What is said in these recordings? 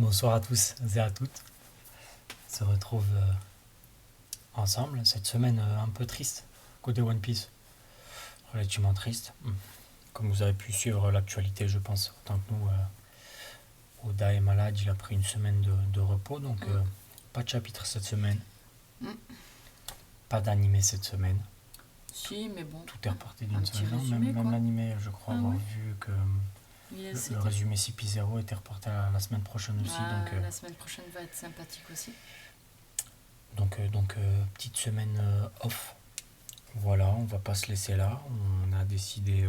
Bonsoir à tous et à toutes. On se retrouve ensemble cette semaine un peu triste côté One Piece. Relativement triste. Comme vous avez pu suivre l'actualité, je pense, autant que nous, Oda est malade, il a pris une semaine de repos, donc pas de chapitre cette semaine, Mm. pas d'animé cette semaine. Si, mais bon. Tout est reporté d'une Un petit semaine. Non, résumé, même quoi. l'animé, je crois Ah avoir ouais. vu que le C'était- résumé CP0 était reporté à la semaine prochaine aussi. La semaine prochaine va être sympathique aussi. Donc, petite semaine off. Voilà, on va pas se laisser là. On a décidé.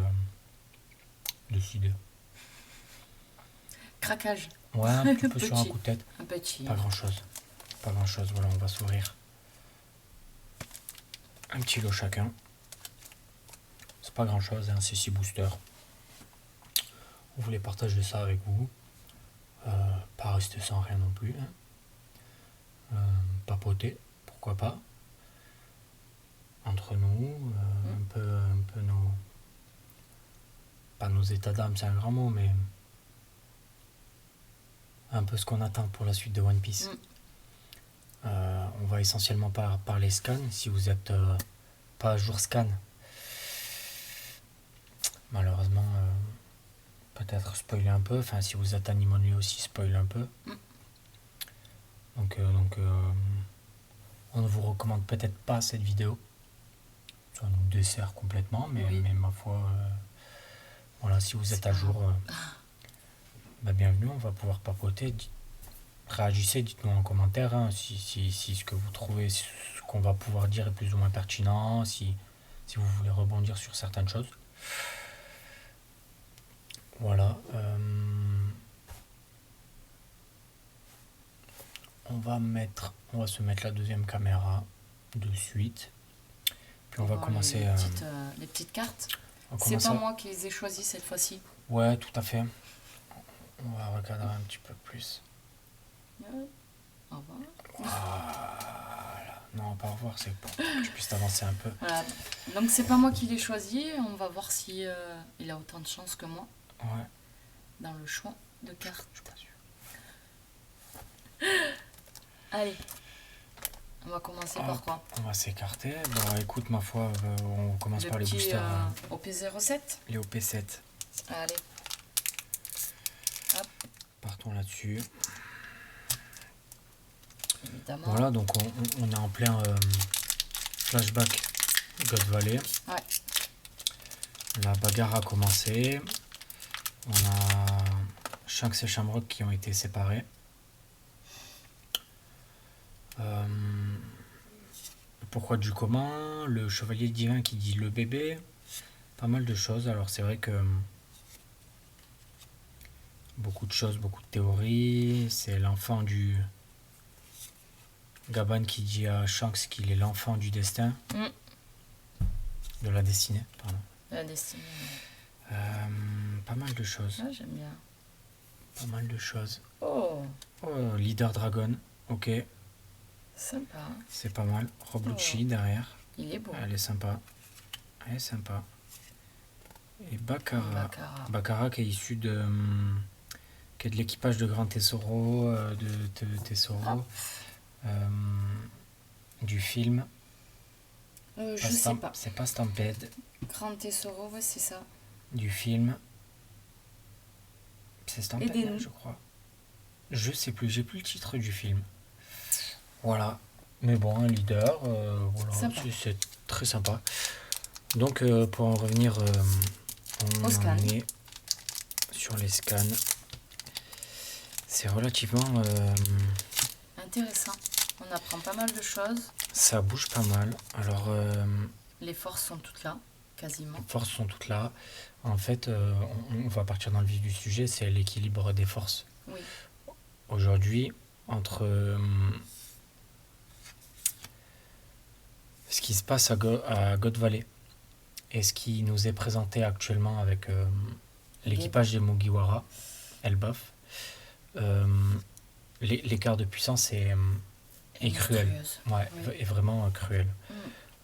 Craquage. Ouais, un petit peu sur un Petit. coup de tête. Un petit. Pas grand chose. Pas grand chose, voilà, on va sourire. Un petit lot chacun. C'est pas grand chose, hein, c'est 6 boosters. On voulait partager ça avec vous. Pas rester sans rien non plus. Hein. Papoter, pourquoi pas. Entre nous, un peu nos. Pas nos états d'âme, c'est un grand mot, mais. Un peu ce qu'on attend pour la suite de One Piece. On va essentiellement parler scan. Si vous êtes pas à jour scan, malheureusement, peut-être spoiler un peu. Enfin, si vous êtes animé aussi, spoiler un peu. Donc, on ne vous recommande peut-être pas cette vidéo. Ça nous dessert complètement, mais, Oui. mais ma foi, voilà, si vous êtes à jour, bienvenue, on va pouvoir papoter. Réagissez, dites-nous en commentaire hein, si ce que vous trouvez, ce qu'on va pouvoir dire est plus ou moins pertinent, si vous voulez rebondir sur certaines choses. Voilà. On va se mettre la deuxième caméra de suite. Puis on va commencer. Les petites cartes. On va C'est commencer pas moi qui les ai choisies cette fois-ci. Ouais, tout à fait. On va recadrer un petit peu plus. Au revoir. Voilà. Non, pas au revoir, c'est pour que tu puisses avancer un peu. Voilà. Donc c'est pas moi qui l'ai choisi. On va voir si il a autant de chance que moi Ouais, dans le choix de cartes. je suis pas sûr. Allez. On va commencer par quoi? On va s'écarter. Bon, écoute, ma foi, on commence Le par les petit boosters. OP07. Les OP7. Allez. Partons là-dessus. Évidemment. Voilà, donc on est en plein flashback God Valley. Ouais. La bagarre a commencé. On a Shanks et Shamrock qui ont été séparés. Pourquoi du comment, le chevalier divin qui dit le bébé, pas mal de choses. Alors c'est vrai que beaucoup de choses, beaucoup de théories. C'est l'enfant du Gaban qui dit à Shanks qu'il est l'enfant du destin, de la destinée, pardon. La destinée. Pas mal de choses. Ah, j'aime bien. Pas mal de choses. Oh, Oh, Leader Dragon, ok, sympa. c'est pas mal. Rob Lucci derrière, Il est beau. elle est sympa. Elle est sympa. Et Bakara. Bakara. Bakara qui est issu de. Qui est de l'équipage de Grand Tesoro, de Tesoro. Du film. Je sais pas. C'est pas Stampede. Grand Tesoro, ouais, c'est ça. Du film. C'est Stampede, Aidez-nous. je crois. Je sais plus, j'ai plus le titre du film. Voilà. Mais bon, un leader, voilà, Sympa. c'est très sympa. Donc, pour en revenir, on Au scan. est sur les scans. C'est relativement. Intéressant. On apprend pas mal de choses. Ça bouge pas mal. Alors, Les forces sont toutes là, quasiment. les forces sont toutes là. En fait, on va partir dans le vif du sujet, c'est l'équilibre des forces. Oui. Aujourd'hui, entre ce qui se passe à God Valley et ce qui nous est présenté actuellement avec l'équipage des Mugiwara, Elbaf, l'écart de puissance est cruel. Monstrueuse. Ouais, Oui. est vraiment cruel.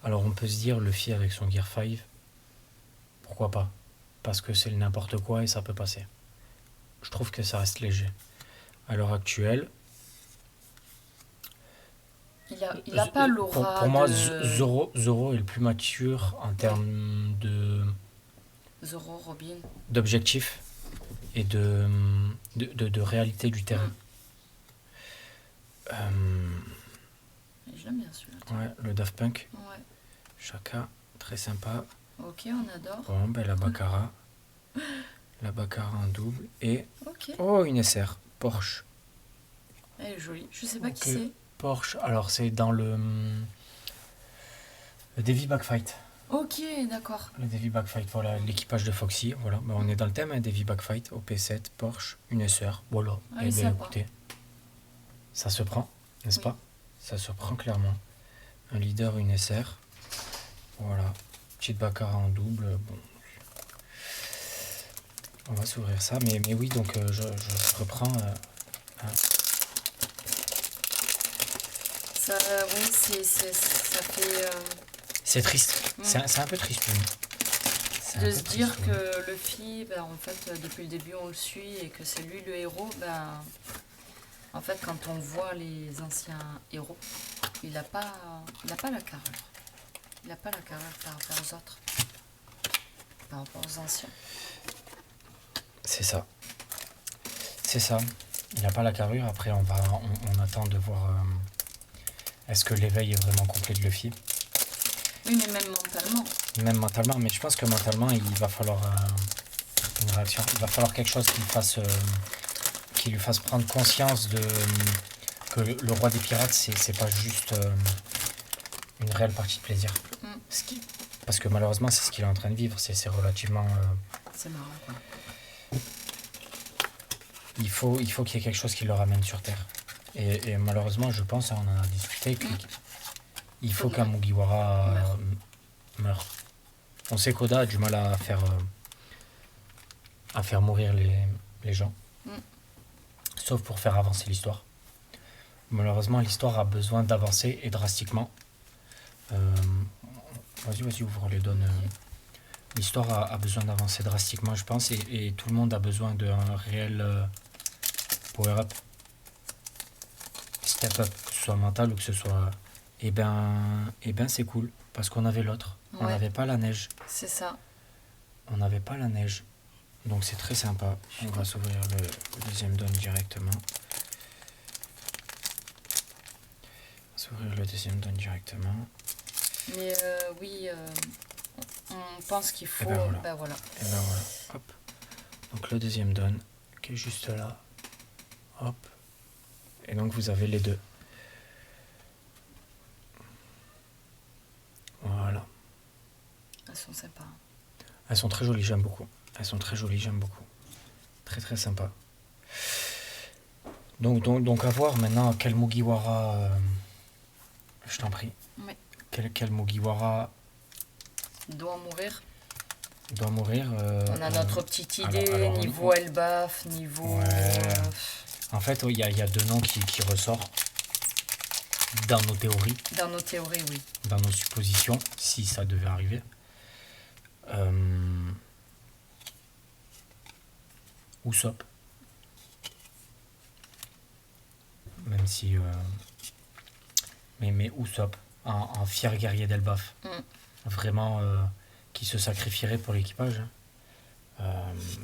Alors on peut se dire, Luffy avec son Gear 5, pourquoi pas? Parce que c'est le n'importe quoi et ça peut passer. Je trouve que ça reste léger. à l'heure actuelle. Il a pas l'aura Pour moi, de Zoro est le plus mature en ouais, termes Zoro, Robin. d'objectifs et de réalité du terrain. Mm. Euh, Je l'aime bien celui-là. Tiens. ouais, le Daft Punk, Ouais. Chaka, très sympa. Ok, on adore. Bon, ben la Baccara en double. Et, Ok. oh, une SR, Porsche. Elle est jolie. Je sais pas qui Ok, c'est. Porsche, alors c'est dans le Davy Backfight. Ok, d'accord. Le Davy Backfight, voilà, l'équipage de Foxy, voilà. Ben, on est dans le thème, hein, Davy Backfight, OP7, Porsche, une SR, voilà. Elle Et est bien sympa. écoutez, ça se prend, n'est-ce Oui. pas? Ça se prend clairement. Un leader, une SR, voilà. Petite Baccara en double, bon. On va s'ouvrir ça, mais oui, donc je reprends. Hein. Ça, oui, ça fait C'est triste, mm, c'est un peu triste. C'est un de peu se triste. dire que Luffy, ben, en fait, depuis le début, on le suit et que c'est lui le héros. Ben, en fait, quand on voit les anciens héros, il a pas la carrure. Il a pas la carrure par rapport aux autres, par rapport aux anciens. C'est ça. C'est ça. Il n'a pas la carrure. Après, on attend de voir est-ce que l'éveil est vraiment complet de Luffy. Oui, mais même mentalement. Même mentalement, mais je pense que mentalement, il va falloir une réaction. Il va falloir quelque chose qui lui fasse prendre conscience que le roi des pirates, c'est pas juste une réelle partie de plaisir. Mm. Parce que malheureusement, c'est ce qu'il est en train de vivre. C'est relativement. C'est marrant, quoi. Il faut qu'il y ait quelque chose qui le ramène sur Terre. Et malheureusement, je pense, on en a discuté, qu'il faut qu'un Mugiwara meure. On sait qu'Oda a du mal à faire mourir les gens. Mm. Sauf pour faire avancer l'histoire. Malheureusement, l'histoire a besoin d'avancer et drastiquement. Vas-y, ouvre les donnes. L'histoire a besoin d'avancer drastiquement, je pense, et tout le monde a besoin d'un réel power-up, step-up, que ce soit mental ou que ce soit... Eh ben c'est cool, parce qu'on avait l'autre. On Ouais. n'avait pas la neige. C'est ça. On n'avait pas la neige. Donc c'est très sympa. On va s'ouvrir le deuxième donne directement. S'ouvrir le deuxième donne directement. Mais oui, on pense qu'il faut. Et ben voilà. Ben voilà. Et ben voilà. Hop. Donc le deuxième donne, qui est juste là. Hop. Et donc vous avez les deux. Voilà. Elles sont sympas. Elles sont très jolies, j'aime beaucoup. Elles sont très jolies, j'aime beaucoup. Très très sympa. Donc à voir maintenant quel Mugiwara... je t'en prie. Oui. Quel Mugiwara Doit mourir. doit mourir. On a notre petite idée, alors, niveau Elbaf, niveau. Ouais. En fait, il y a deux noms qui ressortent dans nos théories, Dans nos théories, oui. dans nos suppositions, si ça devait arriver. Usopp. Même si... mais Usopp, un fier guerrier d'Elbaf. Mm. Vraiment, qui se sacrifierait pour l'équipage.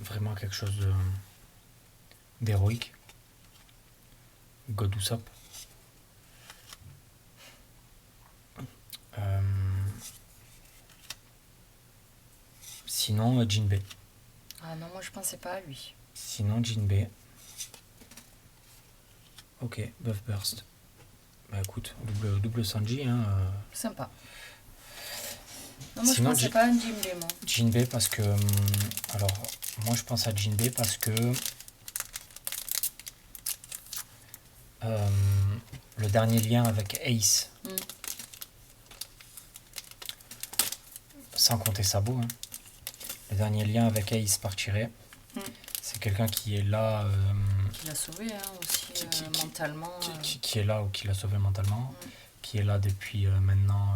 Vraiment quelque chose d'héroïque. God Usopp. Sinon, Jinbei. Ah non, moi je pensais pas à lui. Sinon, Jinbei. Ok, Buff Burst. Bah écoute, double Sanji. Hein, Sympa. Non, moi Sinon, je pensais pas à un Jinbei, moi. Jinbei parce que... alors, moi je pense à Jinbei parce que... le dernier lien avec Ace, Mm. sans compter Sabo, hein, le dernier lien avec Ace partirait. Mm. C'est quelqu'un qui est là... Qui l'a sauvé hein, aussi Qui- mentalement. qui est là ou qui l'a sauvé mentalement, Mm. qui est là depuis maintenant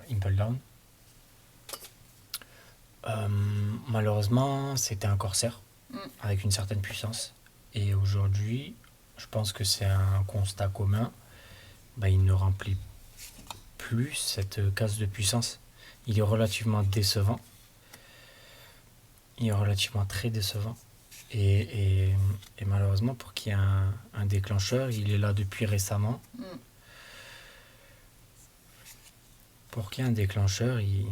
Impel Down. Malheureusement, c'était un corsaire. avec une certaine puissance. Et aujourd'hui, je pense que c'est un constat commun, il ne remplit plus cette case de puissance. Il est relativement décevant. Il est relativement très décevant. Et malheureusement, pour qu'il y ait un déclencheur, il est là depuis récemment. Pour qu'il y ait un déclencheur, il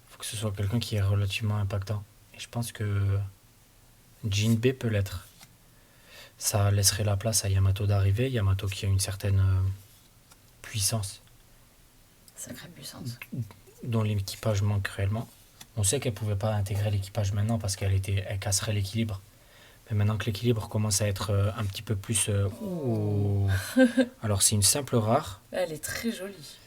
faut que ce soit quelqu'un qui est relativement impactant. Et je pense que Jinbei peut l'être. Ça laisserait la place à Yamato d'arriver. Yamato qui a une certaine puissance. Sacrée puissance. Dont l'équipage manque réellement. On sait qu'elle pouvait pas intégrer l'équipage maintenant parce elle casserait l'équilibre. Mais maintenant que l'équilibre commence à être un petit peu plus... Alors c'est une simple rare. Elle est très jolie.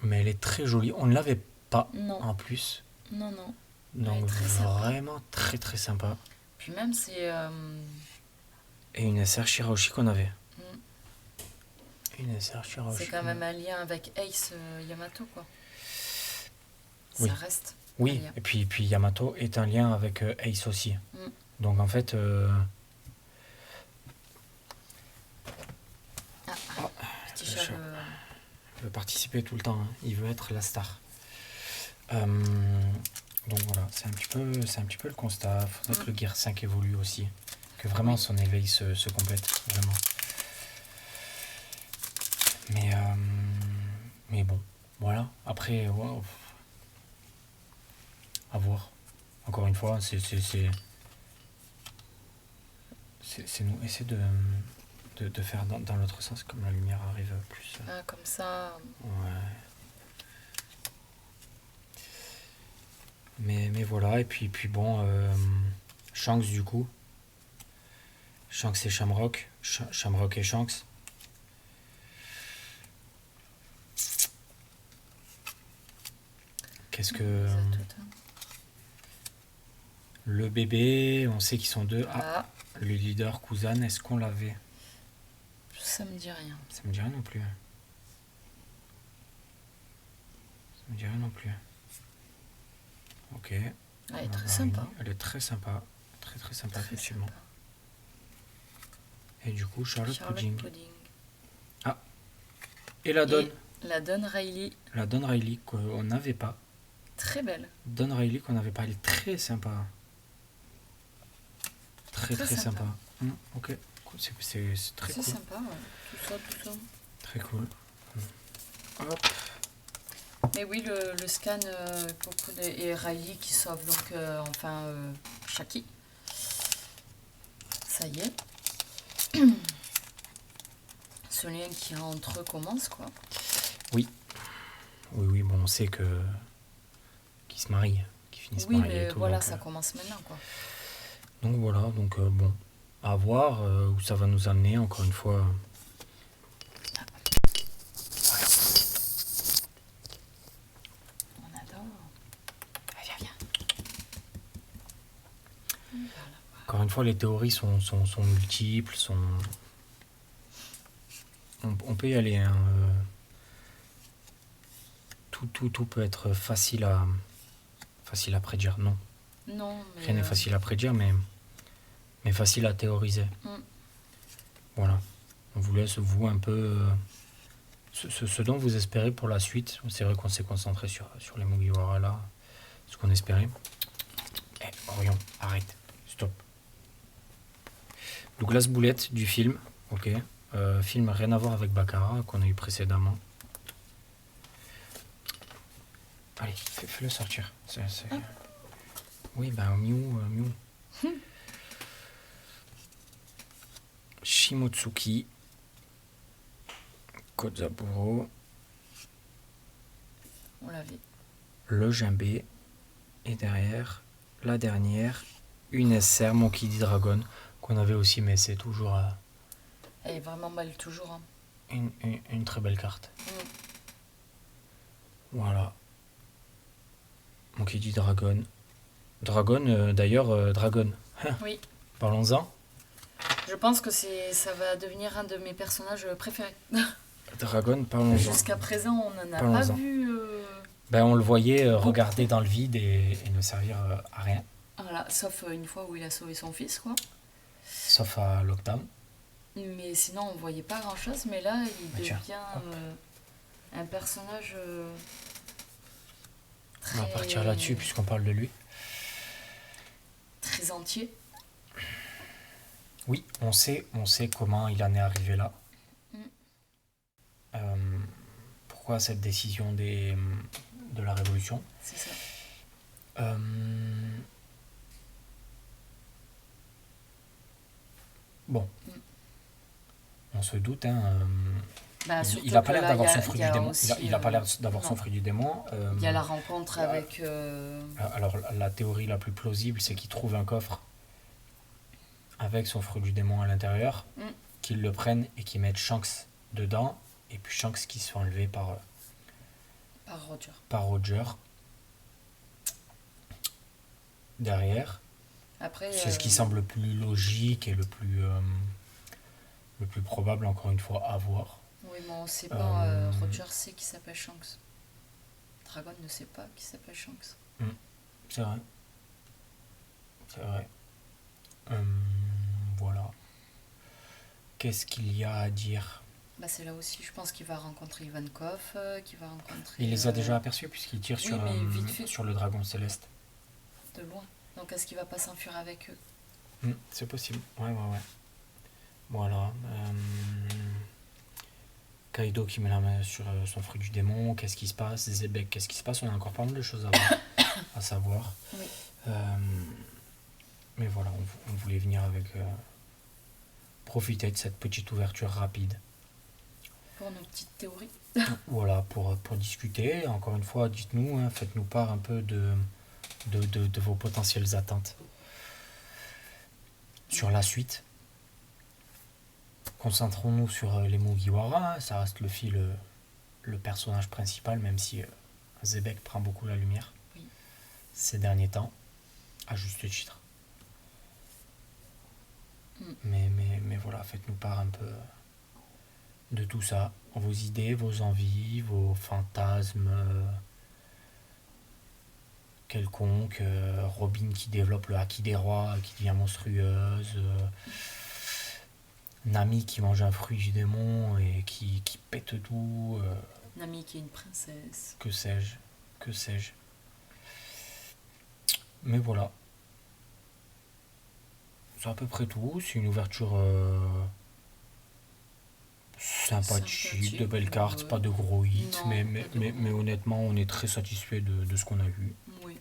Mais elle est très jolie. On ne l'avait pas en plus. Non. Donc vraiment très très sympa. Puis même c'est... Et une SR Shirahoshi qu'on avait. Une SR Shirahoshi. C'est quand même un lien avec Ace Yamato, quoi. Oui. Ça reste. Oui, et puis Yamato est un lien avec Ace aussi. Donc en fait... Petit chat veut participer tout le temps, hein. Il veut être la star. Donc voilà, c'est un petit peu le constat. Il faudrait que le Gear 5 évolue aussi. Que vraiment son éveil se complète, vraiment. Mais bon, voilà. Après, à voir. Encore une fois, c'est nous essayer de faire dans l'autre sens, comme la lumière arrive plus. Comme ça. Ouais. Mais voilà, et puis bon, Shanks du coup. Shanks et Shamrock. Shamrock et Shanks. Qu'est-ce que... Le bébé, on sait qu'ils sont deux. Le leader, Kuzan, est-ce qu'on l'avait? Ça me dit rien. Ça me dit rien non plus. Ok. Elle est très sympa. Elle est très sympa. Très très sympa, effectivement. Sympa. Et du coup, Charlotte Pudding. Ah. Et la Dawn. La Dawn Riley. La Dawn Riley qu'on n'avait pas. Très belle. Dawn Riley qu'on n'avait pas. Elle est très sympa. Très sympa. Ok. C'est très cool. C'est sympa, ouais. Tout ça. Très cool. Hop. Mais oui, le scan, beaucoup et Riley qui sauve donc Shaki. Ça y est. Ce lien qui entre eux commence, quoi. Oui, bon, on sait qu'ils se marient, qu'ils finissent mariés. Oui, mais tout, voilà, donc, ça commence maintenant, quoi. Donc voilà, bon, à voir où ça va nous amener, encore une fois. Voilà. On adore. Viens. Encore une fois, les théories sont multiples, on peut y aller. Hein. Tout peut être facile à prédire. Non. Mais rien n'est facile à prédire, mais facile à théoriser. Voilà. On vous laisse, vous, un peu ce dont vous espérez pour la suite. C'est vrai qu'on s'est concentré sur les Mugiwara là, ce qu'on espérait. Orion, arrête, stop. Douglas Boulette du film, ok. Film rien à voir avec Baccarat qu'on a eu précédemment. Allez, fais-le sortir. Oui, Miu. Shimotsuki. Kozaburo. On l'avait. Le Jimbei. Et derrière, la dernière, une SR Monkey D. Dragon, qu'on avait aussi, mais c'est toujours... Elle est vraiment belle, toujours. Hein. Une très belle carte. Voilà. Monkey D. Dragon. Dragon, d'ailleurs, Dragon. Oui. Parlons-en. Je pense que ça va devenir un de mes personnages préférés. Dragon, parlons-en. Jusqu'à présent, on n'en a pas vu... On le voyait regarder dans le vide et ne servir à rien. Voilà, sauf une fois où il a sauvé son fils, quoi. Sauf à Lockdown. Mais sinon, on voyait pas grand-chose. Mais là, il Mais tiens, devient hop. un personnage On va partir là-dessus très, puisqu'on parle de lui. très entier. Oui, on sait comment il en est arrivé là. Mm. Euh, Pourquoi cette décision de la Révolution. C'est ça. Euh, Bon, Mm. on se doute, hein, Bah, il surtout n'a pas que l'air là, d'avoir son il fruit y du a démon. aussi. Il a pas l'air d'avoir son Non. fruit du démon. Il y a la rencontre euh, avec. Alors, la théorie la plus plausible, c'est qu'il trouve un coffre avec son fruit du démon à l'intérieur, Mm. qu'ils le prennent et qu'ils mettent Shanks dedans, et puis Shanks qui se fait enlever Par Roger. par Roger derrière. Après, C'est ce qui semble le plus logique et le plus probable, encore une fois, à voir. oui, mais on sait pas. Euh, Roger sait qu'il s'appelle Shanks. Dragon ne sait pas qu'il s'appelle Shanks. C'est vrai. C'est vrai. Voilà. Qu'est-ce qu'il y a à dire? Bah, c'est là aussi, je pense qu'il va rencontrer Ivankov, qu'il va rencontrer. Il les a déjà aperçus puisqu'il tire Oui, mais vite fait. sur le dragon céleste. De loin. Donc est-ce qu'il va pas s'enfuir avec eux? C'est possible. Ouais. Voilà. Kaido qui met la main sur son fruit du démon. Qu'est-ce qui se passe? Zebek, qu'est-ce qui se passe? On a encore pas mal de choses à savoir. Oui. Mais voilà, on voulait venir avec... profiter de cette petite ouverture rapide. Pour nos petites théories. Voilà, pour discuter. Encore une fois, dites-nous, hein, faites-nous part un peu de vos potentielles attentes sur la suite. Concentrons-nous sur les Mugiwara, hein, ça reste le personnage principal, même si Zebek prend beaucoup la lumière Oui. ces derniers temps, à juste titre. Mm. Mais voilà, faites-nous part un peu de tout ça, vos idées, vos envies, vos fantasmes quelconques, Robin qui développe le haki des rois, qui devient monstrueuse, Nami qui mange un fruit du démon et qui pète tout, Nami qui est une princesse. que sais-je. Mais voilà. C'est à peu près tout, c'est une ouverture sympathique, de belles cartes, ouais. pas de gros hits, Non, mais, pas mais, de mais, gros. mais honnêtement, on est très satisfait de ce qu'on a vu. Oui.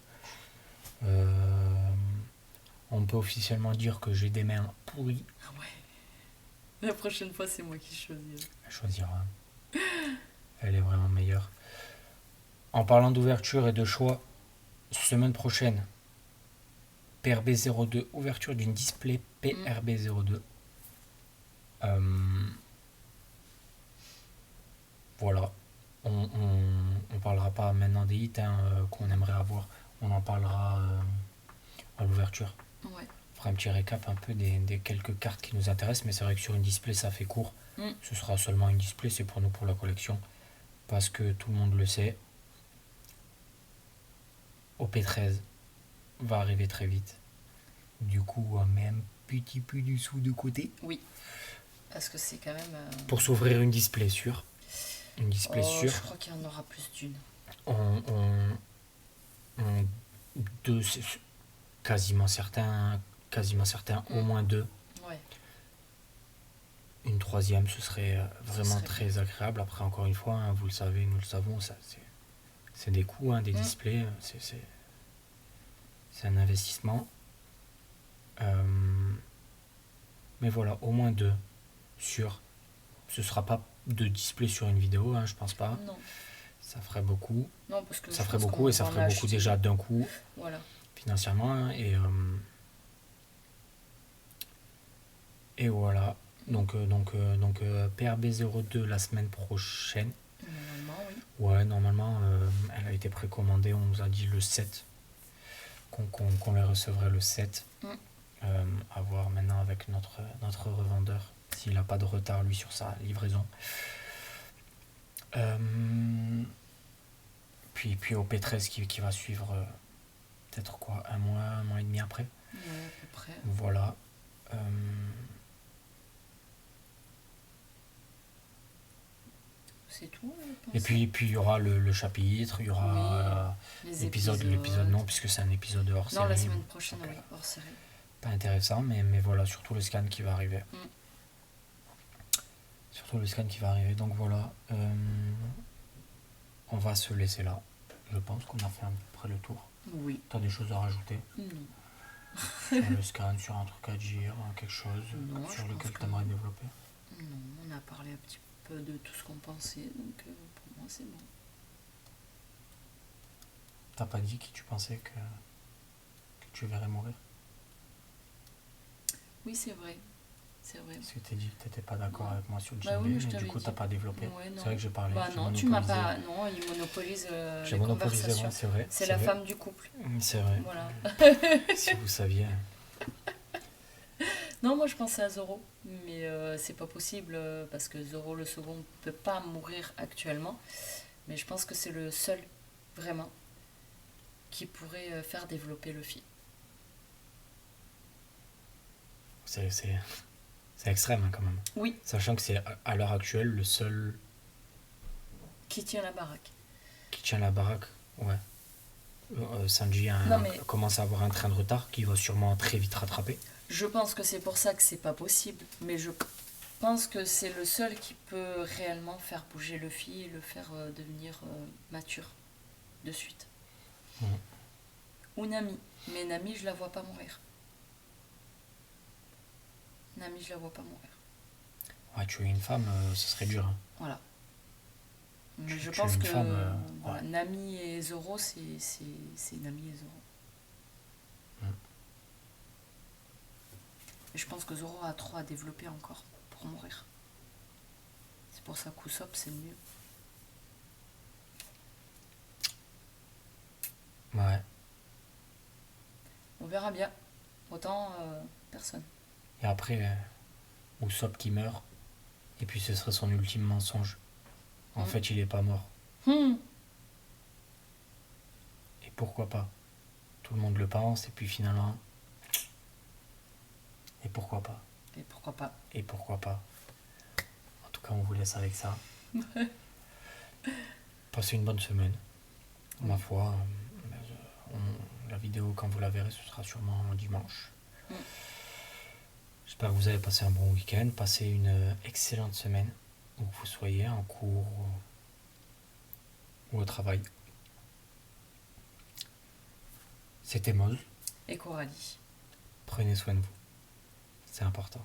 On peut officiellement dire que j'ai des mains pourries. Ah ouais. La prochaine fois, c'est moi qui choisis. À choisir, hein. Elle est vraiment meilleure. En parlant d'ouverture et de choix, semaine prochaine, PRB02, ouverture d'une display PRB02. Voilà. On parlera pas maintenant des hits qu'on aimerait avoir. On en parlera à l'ouverture. Ouais. On fera un petit récap un peu des quelques cartes qui nous intéressent, mais c'est vrai que sur une display ça fait court. Ce sera seulement une display, c'est pour nous pour la collection. Parce que tout le monde le sait. OP13 va arriver très vite. Du coup, on met un petit peu du sous de côté. Oui. Parce que c'est quand même. Pour s'ouvrir une display sûre. Une display sûre. Je crois qu'il y en aura plus d'une. Deux, c'est quasiment certain, au moins deux. Ouais. Une troisième, ce serait vraiment serait très agréable. Après, encore une fois, hein, vous le savez, nous le savons, ça, c'est des coûts, hein, des displays, c'est un investissement. Mais voilà, au moins deux sur. Ce sera pas de display sur une vidéo, hein, je pense pas. Non. Ça ferait beaucoup. Non, parce que ça ferait beaucoup et ça ferait beaucoup déjà d'un coup. Voilà. Financièrement. Hein, et voilà. Donc PRB02 la semaine prochaine. Normalement, oui. Ouais, normalement, elle a été précommandée. On nous a dit le 7. Qu'on les recevrait le 7. À voir maintenant avec notre revendeur. S'il n'a pas de retard, lui, sur sa livraison. Puis OP13 qui va suivre peut-être quoi, un mois et demi après. Ouais, à peu près. Voilà. C'est tout, je pense. Et puis il y aura le chapitre, il y aura Les l'épisode non, puisque c'est un épisode hors série. Non, la semaine prochaine, Donc, oui, hors série. pas intéressant, mais voilà, surtout le scan qui va arriver. Surtout le scan qui va arriver, donc voilà. On va se laisser là. Je pense qu'on a fait à peu près le tour. Oui. T'as des choses à rajouter Non. sur le scan, sur un truc à dire, quelque chose Non, sur je lequel pense tu aimerais développer? Non, on a parlé un petit peu de tout ce qu'on pensait, donc pour moi c'est bon. T'as pas dit qui tu pensais que tu verrais mourir? Oui, c'est vrai. C'est vrai. Parce que t'as dit que t'étais pas d'accord avec moi sur le Bah Jinbei, oui, mais je mais du t'avais coup dit. t'as pas développé. Ouais, C'est vrai que j'ai parlé. Bah j'ai non, tu m'as monopolisé. pas. Non, il monopolise J'ai les monopolisé, conversations. ouais, c'est vrai. C'est la vrai. femme du couple. C'est vrai. Voilà. Si vous saviez. Non, moi je pensais à Zoro, mais c'est pas possible parce que Zoro le second peut pas mourir actuellement. Mais je pense que c'est le seul, vraiment, qui pourrait faire développer Luffy. C'est extrême hein, quand même. Oui. Sachant que c'est à l'heure actuelle le seul Qui tient la baraque. qui tient la baraque. Ouais. Sanji commence à avoir un train de retard qui va sûrement très vite rattraper. Je pense que c'est pour ça que c'est pas possible, mais je pense que c'est le seul qui peut réellement faire bouger Luffy et le faire devenir mature de suite. Ou Nami. Mais Nami, je la vois pas mourir. Nami, je la vois pas mourir. Ouais, tuer une femme, ce serait dur. Hein. Voilà. Mais je tuer pense une que femme, voilà, ouais. Nami et Zoro, c'est Nami et Zoro. Et je pense que Zoro a trop à développer encore pour mourir. C'est pour ça qu'Usopp, c'est le mieux. Ouais. On verra bien. Autant, personne. Et après, Usopp qui meurt, et puis ce serait son ultime mensonge. En fait, il est pas mort. Et pourquoi pas? Tout le monde le pense, et puis finalement... Et pourquoi pas? Et pourquoi pas? Et pourquoi pas? En tout cas, on vous laisse avec ça. Passez une bonne semaine. Ma foi, la vidéo, quand vous la verrez, ce sera sûrement dimanche. J'espère que vous avez passé un bon week-end. Passez une excellente semaine, où que vous soyez, en cours ou au travail. C'était Moz. Et Coralie. Prenez soin de vous. C'est important.